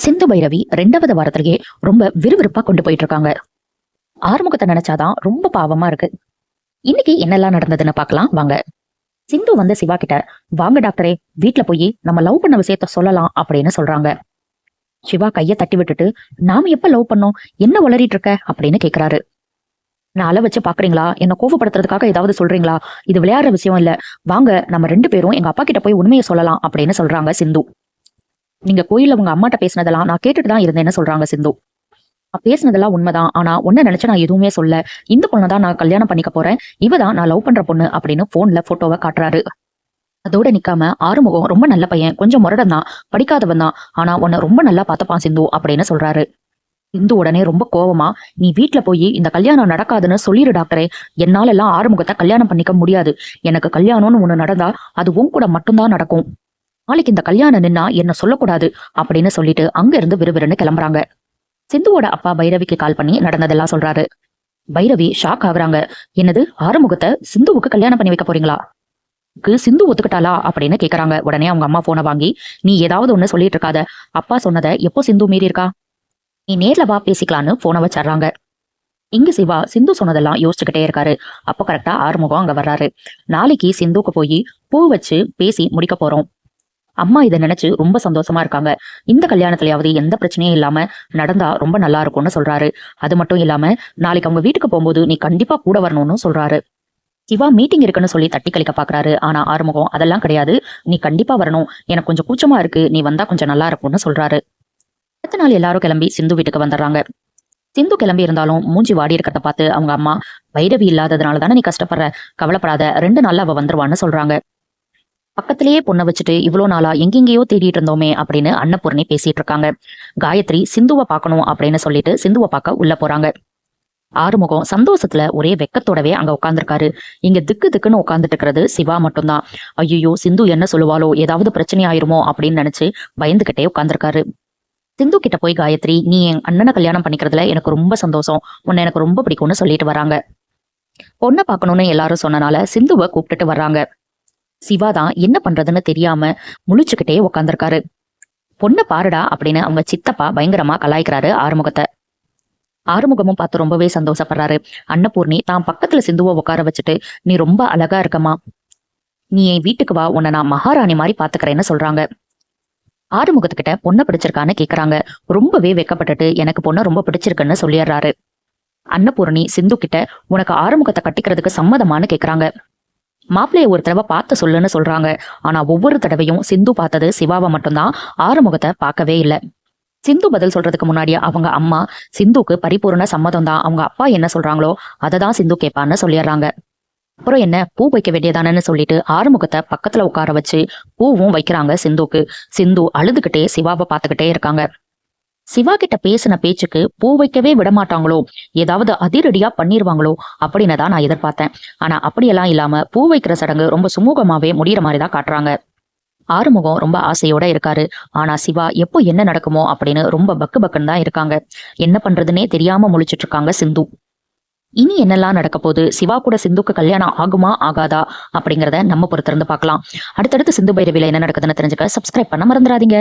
சிந்து பைரவி 2வது வாரத்திலேயே ரொம்ப விறுவிறுப்பா கொண்டு போயிட்டு இருக்காங்க. ஆறுமுகத்தை நினைச்சாதான் ரொம்ப பாவமா இருக்கு. இன்னைக்கு என்னெல்லாம் நடந்ததுன்னு பார்க்கலாம் வாங்க. சிந்து வந்து சிவா கிட்ட, வாங்க டாக்டரே, வீட்டுல போய் நம்ம லவ் பண்ண விஷயத்த சொல்லலாம் அப்படின்னு சொல்றாங்க. சிவா கைய தட்டி விட்டுட்டு, நாம எப்ப லவ் பண்ணோம், என்ன வளரிட்டு இருக்க அப்படின்னு கேக்குறாரு. நான் அழ வச்சு பாக்குறீங்களா, என்ன கோவப்படுத்துறதுக்காக ஏதாவது சொல்றீங்களா, இது விளையாடுற விஷயம் இல்ல, வாங்க நம்ம 2 பேரும் எங்க அப்பா கிட்ட போய் உண்மையை சொல்லலாம் அப்படின்னு சொல்றாங்க சிந்து. நீங்க கோயில்ல உங்க அம்மாட்ட பேசினதெல்லாம் நான் கேட்டுட்டு தான் இருந்தேன்னு சொல்றாங்க சிந்து. நான் பேசினதெல்லாம் உண்மைதான், ஆனா உன்ன நினைச்சு நான் எதுவுமே சொல்ல, இந்த பொண்ணை தான் நான் கல்யாணம் பண்ணிக்க போறேன், இவதான் நான் லவ் பண்ற பொண்ணு அப்படின்னு போன்ல போட்டோவை காட்டுறாரு. அதோட நிக்காம, ஆறுமுகம் ரொம்ப நல்ல பையன், கொஞ்சம் முரடன் தான், படிக்காதவன் தான், ஆனா உன்னை ரொம்ப நல்லா பார்த்துப்பான் சிந்து அப்படின்னு சொல்றாரு. சிந்து உடனே ரொம்ப கோவமா, நீ வீட்டுல போய் இந்த கல்யாணம் நடக்காதுன்னு சொல்லிடு டாக்டரே, என்னால எல்லாம் ஆறுமுகத்தை கல்யாணம் பண்ணிக்க முடியாது, எனக்கு கல்யாணம்னு ஒண்ணு நடந்தா அது உன் கூட மட்டும்தான் நடக்கும், நாளைக்கு இந்த கல்யாணம் நின்னா என்ன சொல்லக்கூடாது அப்படின்னு சொல்லிட்டு அங்க இருந்து விறுவிறுன்னு கிளம்புறாங்க. சிந்துவோட அப்பா பைரவிக்கு கால் பண்ணி நடந்ததெல்லாம் சொல்றாரு. பைரவி ஷாக் ஆகுறாங்க. என்னது, ஆறுமுகத்தை சிந்துவுக்கு கல்யாணம் பண்ணி வைக்க போறீங்களா, சிந்து ஒத்துக்கிட்டாளா அப்படின்னு கேக்குறாங்க. உடனே அவங்க அம்மா போனை வாங்கி, நீ ஏதாவது ஒண்ணு சொல்லிட்டு இருக்காத, அப்பா சொன்னதை எப்போ சிந்து மீறி இருக்கா, நீ நேர்ல வா பேசிக்கலான்னு போனை வச்சிடறாங்க. இங்க சிவா சிந்து சொன்னதெல்லாம் யோசிச்சுக்கிட்டே இருக்காரு. அப்போ கரெக்டா ஆறுமுகம் அங்க வர்றாரு. நாளைக்கு சிந்துக்கு போய் பூ வச்சு பேசி முடிக்க போறோம், அம்மா இதை நினைச்சு ரொம்ப சந்தோஷமா இருக்காங்க, இந்த கல்யாணத்துலயாவது எந்த பிரச்சனையும் இல்லாம நடந்தா ரொம்ப நல்லா இருக்கும்னு சொல்றாரு. அது மட்டும் இல்லாம நாளைக்கு அவங்க வீட்டுக்கு போகும்போது நீ கண்டிப்பா கூட வரணும்னு சொல்றாரு. சிவா மீட்டிங் இருக்குன்னு சொல்லி தட்டி கழிக்க பாக்குறாரு. ஆனா ஆறுமுகம் அதெல்லாம் கிடையாது, நீ கண்டிப்பா வரணும், எனக்கு கொஞ்சம் கூச்சமா இருக்கு, நீ வந்தா கொஞ்சம் நல்லா இருக்கும்னு சொல்றாரு. அடுத்த நாள் எல்லாரும் கிளம்பி சிந்து வீட்டுக்கு வந்துடுறாங்க. சிந்து கிளம்பி இருந்தாலும் மூஞ்சி வாடி இருக்கிறத பார்த்து அவங்க அம்மா, பைரவி இல்லாததுனால தானே நீ கஷ்டப்படுற, கவலைப்படாத, 2 நாள்ல அவ வந்துருவான்னு சொல்றாங்க. பக்கத்திலேயே பொண்ணை வச்சுட்டு இவ்வளவு நாளா எங்கெங்கேயோ தேடிட்டு இருந்தோமே அப்படின்னு அன்னபூர்ணி பேசிட்டு இருக்காங்க. காயத்ரி சிந்துவை பார்க்கணும் அப்படின்னு சொல்லிட்டு சிந்துவை பார்க்க உள்ள போறாங்க. ஆறுமுகம் சந்தோஷத்துல ஒரே வெக்கத்தோடவே அங்க உட்காந்துருக்காரு. இங்க திக்கு திக்குன்னு உட்காந்துட்டு இருக்கிறது சிவா மட்டும்தான். ஐயோ, சிந்து என்ன சொல்லுவாளோ, ஏதாவது பிரச்சனை ஆயிருமோ அப்படின்னு நினைச்சு பயந்துகிட்டே உட்காந்துருக்காரு. சிந்து கிட்ட போய், காயத்ரி, நீ என் அண்ணனை கல்யாணம் பண்ணிக்கிறதுல எனக்கு ரொம்ப சந்தோஷம், உன்னை எனக்கு ரொம்ப பிடிக்கும்னு சொல்லிட்டு வராங்க. பொண்ணை பார்க்கணும்னு எல்லாரும் சொன்னனால சிந்துவை கூப்பிட்டுட்டு வர்றாங்க. சிவா தான் என்ன பண்றதுன்னு தெரியாம முழிச்சுக்கிட்டே உட்காந்துருக்காரு. பொண்ணை பாருடா அப்படின்னு அவங்க சித்தப்பா பயங்கரமா கலாய்க்கிறாரு ஆறுமுகத்தை. ஆறுமுகமும் பார்த்து ரொம்பவே சந்தோஷப்படுறாரு. அன்னபூர்ணி தான் பக்கத்துல சிந்துவை உட்கார வச்சுட்டு, நீ ரொம்ப அழகா இருக்கமா, நீ என் வீட்டுக்கு வா, உன்னை நான் மகாராணி மாதிரி பாத்துக்கிறேன்னு சொல்றாங்க. ஆறுமுகத்துக்கிட்ட பொண்ணை பிடிச்சிருக்கான்னு கேக்குறாங்க. ரொம்பவே வெக்கப்பட்டுட்டு எனக்கு பொண்ணை ரொம்ப பிடிச்சிருக்குன்னு சொல்லிடுறாரு. அன்னபூர்ணி சிந்து கிட்ட, உனக்கு ஆறுமுகத்தை கட்டிக்கிறதுக்கு சம்மதமானு கேக்குறாங்க. மாப்பிள்ளைய ஒரு தடவை பார்த்து சொல்லுன்னு சொல்றாங்க. ஆனா ஒவ்வொரு தடவையும் சிந்து பார்த்தது சிவாவை மட்டும்தான், ஆறுமுகத்தை பார்க்கவே இல்லை. சிந்து பதில் சொல்றதுக்கு முன்னாடியே அவங்க அம்மா, சிந்துக்கு பரிபூர்ண சம்மதம் தான், அவங்க அப்பா என்ன சொல்றாங்களோ அதை தான் சிந்து கேட்பான்னு சொல்லிடுறாங்க. அப்புறம் என்ன, பூ வைக்க வேண்டியதானன்னு சொல்லிட்டு ஆறுமுகத்தை பக்கத்துல உட்கார வச்சு பூவும் வைக்கிறாங்க சிந்துக்கு. சிந்து அழுதுகிட்டே சிவாவை பார்த்துக்கிட்டே இருக்காங்க. சிவா கிட்ட பேசின பேச்சுக்கு பூ வைக்கவே விடமாட்டாங்களோ, ஏதாவது அதிரடியா பண்ணிருவாங்களோ அப்படின்னு தான் நான் எதிர்பார்த்தேன். ஆனா அப்படியெல்லாம் இல்லாம பூ வைக்கிற சடங்கு ரொம்ப சுமூகமாவே முடியற மாதிரிதான் காட்டுறாங்க. ஆறுமுகம் ரொம்ப ஆசையோட இருக்காரு. ஆனா சிவா எப்போ என்ன நடக்குமோ அப்படின்னு ரொம்ப பக்கு பக்குன்னு தான் இருக்காங்க. என்ன பண்றதுன்னே தெரியாம முழிச்சிட்டு இருக்காங்க சிந்து. இனி என்னெல்லாம் நடக்க போகுது, சிவா கூட சிந்துக்கு கல்யாணம் ஆகுமா ஆகாதா அப்படிங்கிறத நம்ம பொறுத்திருந்து பார்க்கலாம். அடுத்தடுத்து சிந்து பைரவில என்ன நடக்குதுன்னு தெரிஞ்சுக்க சப்ஸ்கிரைப் பண்ண மறந்துடாதீங்க.